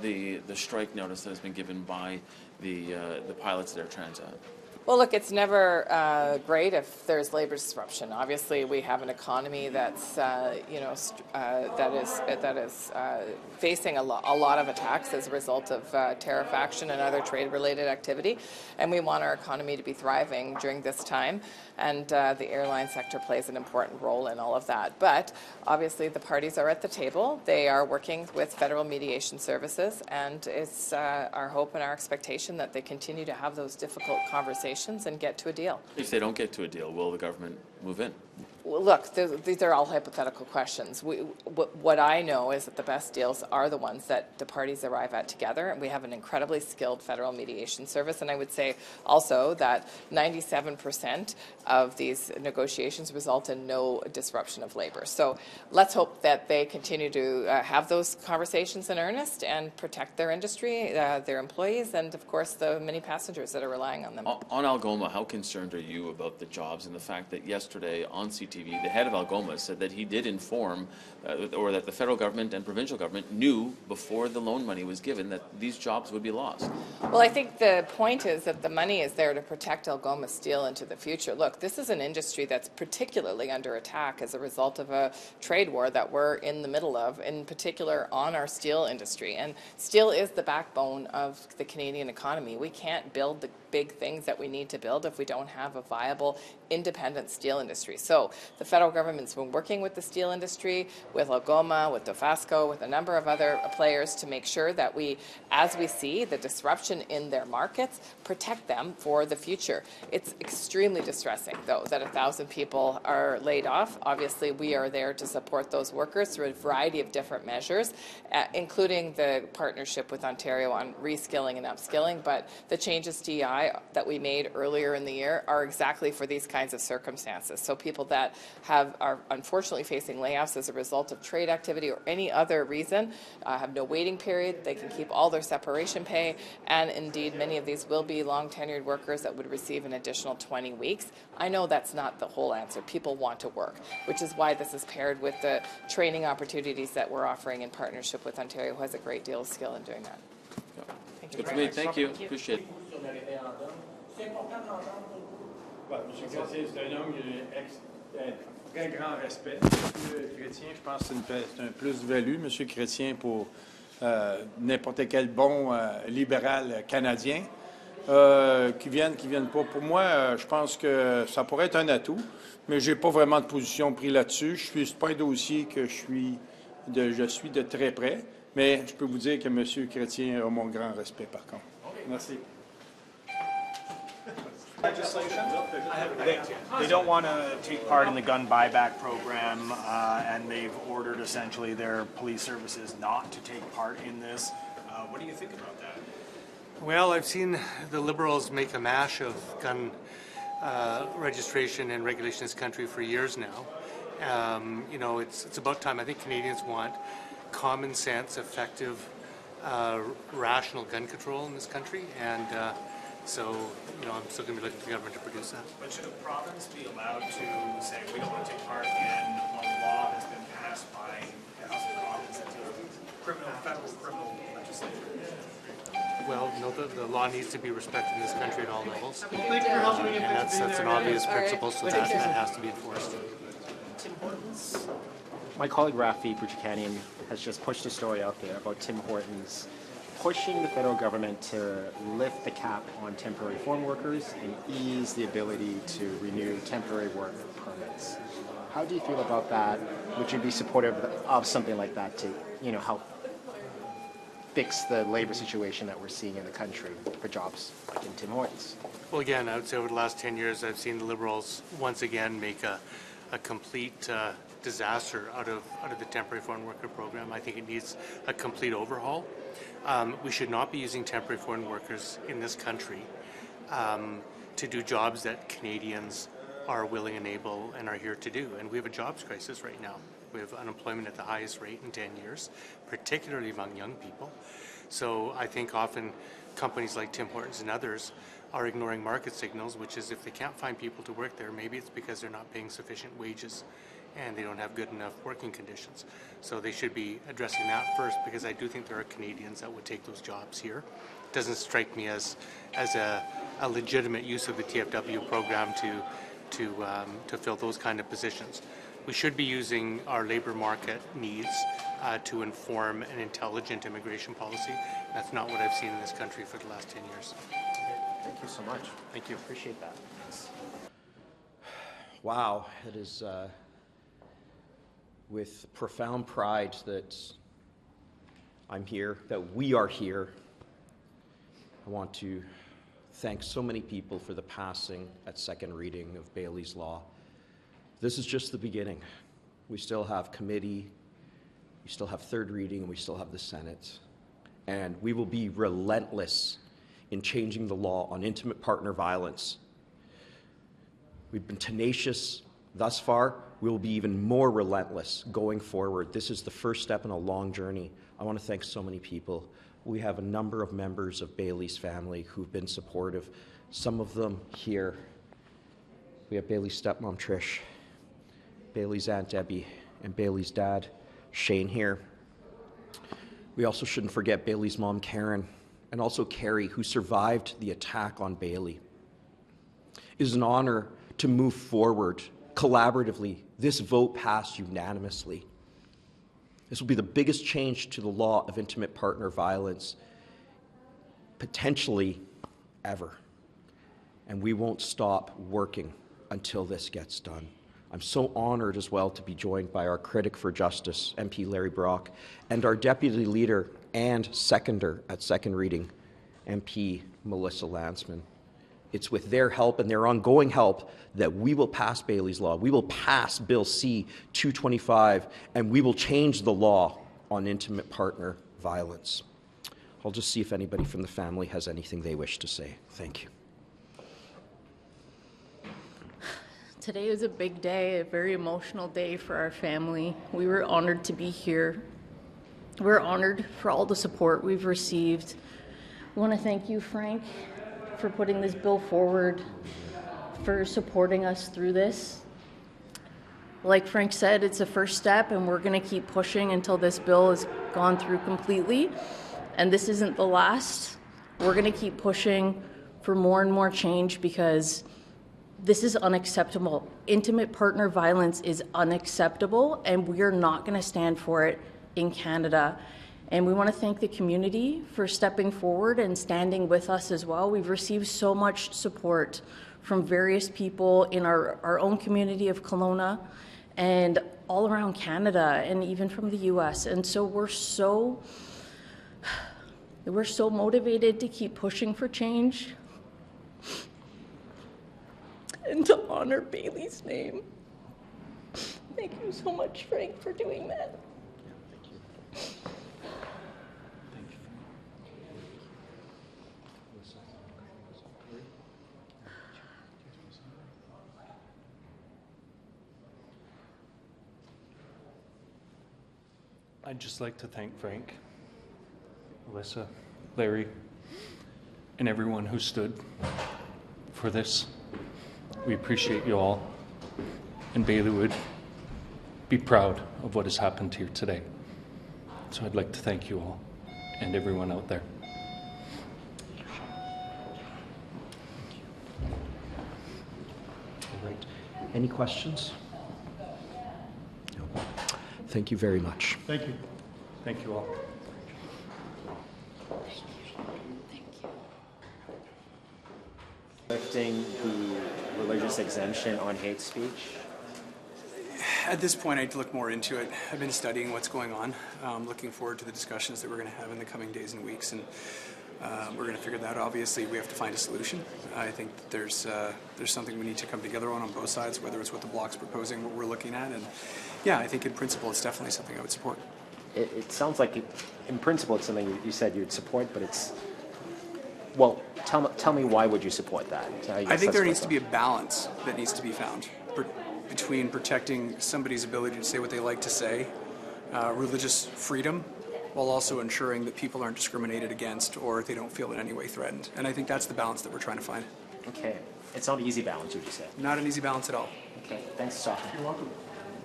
the strike notice that has been given by the pilots at Air Transat? Well, look, it's never great if there's labor disruption. Obviously, we have an economy that's, that is facing a lot of attacks as a result of tariff action and other trade-related activity, and we want our economy to be thriving during this time. And the airline sector plays an important role in all of that. But obviously, the parties are at the table. They are working with federal mediation services, and it's our hope and our expectation that they continue to have those difficult conversations and get to a deal. If they don't get to a deal, will the government move in? Well, look, these are all hypothetical questions. What I know is that the best deals are the ones that the parties arrive at together, and we have an incredibly skilled federal mediation service. And I would say also that 97% of these negotiations result in no disruption of labor. So let's hope that they continue to have those conversations in earnest and protect their industry, their employees, and of course the many passengers that are relying on them. On Algoma, how concerned are you about the jobs and the fact that yesterday on CTV, the head of Algoma said that he did inform, or that the federal government and provincial government knew before the loan money was given that these jobs would be lost? Well, I think the point is that the money is there to protect Algoma Steel into the future. Look, this is an industry that's particularly under attack as a result of a trade war that we're in the middle of, in particular on our steel industry. And steel is the backbone of the Canadian economy. We can't build the big things that we need to build if we don't have a viable independent steel industry. So the federal government's been working with the steel industry, with Algoma, with Dofasco, with a number of other players to make sure that we, as we see the disruption in their markets, protect them for the future. It's extremely distressing, though, that 1,000 people are laid off. Obviously, we are there to support those workers through a variety of different measures, including the partnership with Ontario on reskilling and upskilling. But the changes to EI that we made earlier in the year are exactly for these kinds of circumstances. So people that are unfortunately facing layoffs as a result of trade activity or any other reason have no waiting period. They can keep all their separation pay, and indeed many of these will be long tenured workers that would receive an additional 20 weeks. I know that's not the whole answer. People want to work, which is why this is paired with the training opportunities that we're offering in partnership with Ontario, who has a great deal of skill in doing that. Thank you. Good for me. Thank you. Appreciate it. Monsieur Chrétien, c'est un homme qui a un très grand respect. Monsieur Chrétien, je pense que c'est un plus-value, Monsieur Chrétien, pour n'importe quel bon libéral canadien qui viennent pas. Pour moi, je pense que ça pourrait être un atout, mais j'ai pas vraiment de position prise là-dessus. C'est pas un dossier que je suis de très près, mais je peux vous dire que Monsieur Chrétien a mon grand respect, par contre. Merci. Legislation. They don't want to take part in the gun buyback program, and they've ordered essentially their police services not to take part in this. What do you think about that? Well, I've seen the Liberals make a mash of gun registration and regulation in this country for years now. You know, it's about time. I think Canadians want common sense, effective, rational gun control in this country, and so, you know, I'm still going to be looking for the government to produce that. But should a province be allowed to say we don't want to take part in a law that's been passed by the House of Commons that deals with federal criminal legislation? Well, no, the law needs to be respected in this country at all levels. And that's an obvious principle, so that has to be enforced. Tim Hortons. My colleague Rafi Bouchikanian has just pushed a story out there about Tim Hortons pushing the federal government to lift the cap on temporary foreign workers and ease the ability to renew temporary work permits. How do you feel about that? Would you be supportive of something like that to, you know, help fix the labor situation that we're seeing in the country for jobs like in Tim Hortons? Well, again, I would say over the last 10 years, I've seen the Liberals once again make a complete disaster out of the temporary foreign worker program. I think it needs a complete overhaul. We should not be using temporary foreign workers in this country to do jobs that Canadians are willing and able and are here to do. And we have a jobs crisis right now. We have unemployment at the highest rate in 10 years, particularly among young people. So I think often companies like Tim Hortons and others are ignoring market signals, which is if they can't find people to work there, maybe it's because they're not paying sufficient wages and they don't have good enough working conditions. So they should be addressing that first, because I do think there are Canadians that would take those jobs here. It doesn't strike me as a legitimate use of the TFW program to fill those kind of positions. We should be using our labor market needs to inform an intelligent immigration policy. That's not what I've seen in this country for the last 10 years. Thank you so much. Thank you. Appreciate that. Wow, it is with profound pride that I'm here, that we are here. I want to thank so many people for the passing at second reading of Bailey's Law. This is just the beginning. We still have committee, we still have third reading, and we still have the Senate. And we will be relentless in changing the law on intimate partner violence. We've been tenacious thus far. We will be even more relentless going forward. This is the first step in a long journey. I want to thank so many people. We have a number of members of Bailey's family who've been supportive. Some of them here. We have Bailey's stepmom, Trish, Bailey's Aunt Debbie, and Bailey's dad, Shane, here. We also shouldn't forget Bailey's mom, Karen, and also Carrie, who survived the attack on Bailey. It is an honor to move forward collaboratively. This vote passed unanimously. This will be the biggest change to the law of intimate partner violence, potentially ever. And we won't stop working until this gets done. I'm so honored as well to be joined by our critic for justice, MP Larry Brock, and our deputy leader and seconder at second reading, MP Melissa Landsman. It's with their help and their ongoing help that we will pass Bailey's Law. We will pass Bill C-225, and we will change the law on intimate partner violence. I'll just see if anybody from the family has anything they wish to say. Thank you. Today is a big day, a very emotional day for our family. We were honored to be here. We're honored for all the support we've received. We want to thank you, Frank, for putting this bill forward, for supporting us through this. Like Frank said, it's a first step, and we're going to keep pushing until this bill is gone through completely. And this isn't the last. We're going to keep pushing for more and more change, because this is unacceptable. Intimate partner violence is unacceptable, and we are not going to stand for it in Canada. And we want to thank the community for stepping forward and standing with us as well. We've received so much support from various people in our own community of Kelowna and all around Canada, and even from the US. And so we're so motivated to keep pushing for change and to honor Bailey's name. Thank you so much, Frank, for doing that. I'd just like to thank Frank, Alyssa, Larry, and everyone who stood for this. We appreciate you all, and Bailey would be proud of what has happened here today. So I'd like to thank you all and everyone out there. All right. Any questions? No. Thank you very much. Thank you. Thank you all. Lifting the religious exemption on hate speech. At this point, I'd look more into it. I've been studying what's going on. Looking forward to the discussions that we're going to have in the coming days and weeks, and we're going to figure that out. Obviously, we have to find a solution. I think that there's something we need to come together on both sides, whether it's what the Bloc's proposing, what we're looking at, and yeah, I think in principle, it's definitely something I would support. It sounds like, in principle, it's something you said you'd support, but it's, well, tell me why would you support that? I think there needs to be a balance that needs to be found between protecting somebody's ability to say what they like to say, religious freedom, while also ensuring that people aren't discriminated against or they don't feel in any way threatened. And I think that's the balance that we're trying to find. Okay. It's not an easy balance, would you say? Not an easy balance at all. Okay. Thanks, Stéphane. You're welcome.